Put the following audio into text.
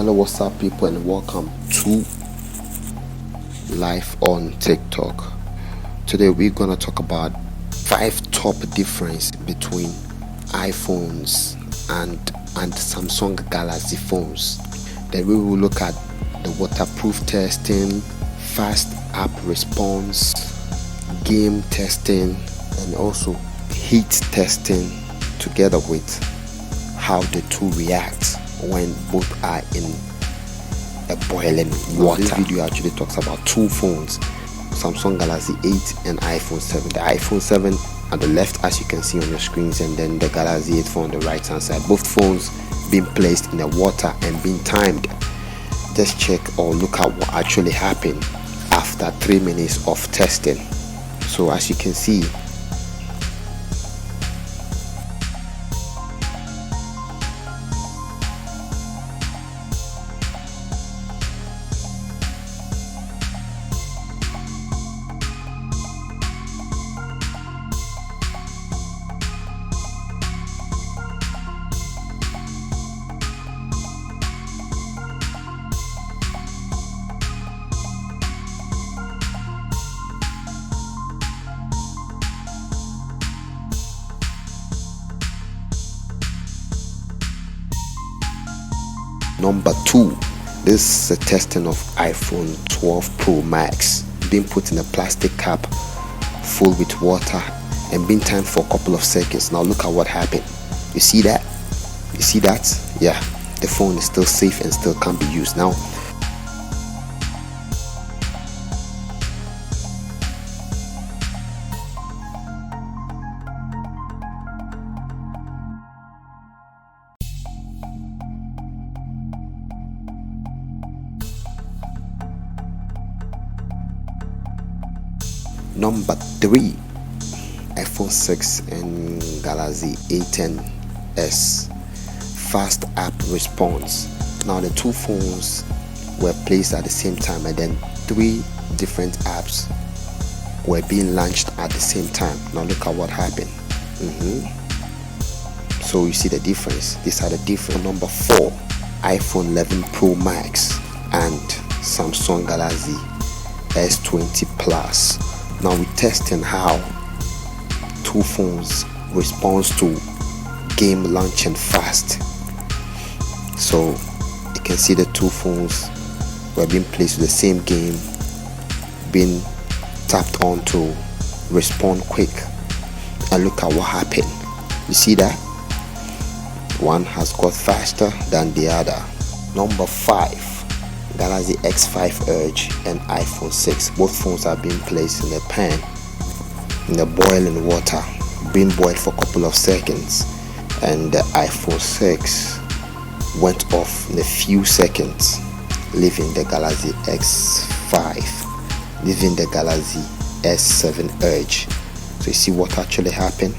Hello, what's up, people, and welcome to Life on TikTok. Today we're gonna talk about 5 top difference between iPhones and Samsung Galaxy phones. Then we will look at the waterproof testing, fast app response, game testing, and also heat testing, together with how the two react when both are in a boiling water. This video actually talks about two phones, Samsung Galaxy 8 and iPhone 7. The iPhone 7 at the left, as you can see on your screens, and then the Galaxy 8 phone on the right hand side. Both phones being placed in the water and being timed. Just check or look at what actually happened after 3 minutes of testing. So as you can see, number 2, this is a testing of iPhone 12 Pro Max being put in a plastic cap full with water and being timed for a couple of seconds. Now look at what happened. You see that? You see that? Yeah, the phone is still safe and still can be used. Now number 3, iPhone 6 and Galaxy A10s, fast app response. Now the two phones were placed at the same time, and then 3 different apps were being launched at the same time. Now look at what happened. So you see the difference. These are the different. Number 4, iPhone 11 Pro Max and Samsung Galaxy S20 Plus. Now we're testing how two phones respond to game launching fast. So you can see the two phones were being placed with the same game, being tapped on to respond quick, and look at what happened. You see that one has got faster than the other. Number 5, Galaxy X5 Edge and iPhone 6. Both phones are being placed in a pan in the boiling water, being boiled for a couple of seconds, and the iPhone 6 went off in a few seconds, leaving the Galaxy X5, leaving the Galaxy S7 Edge. So you see what actually happened.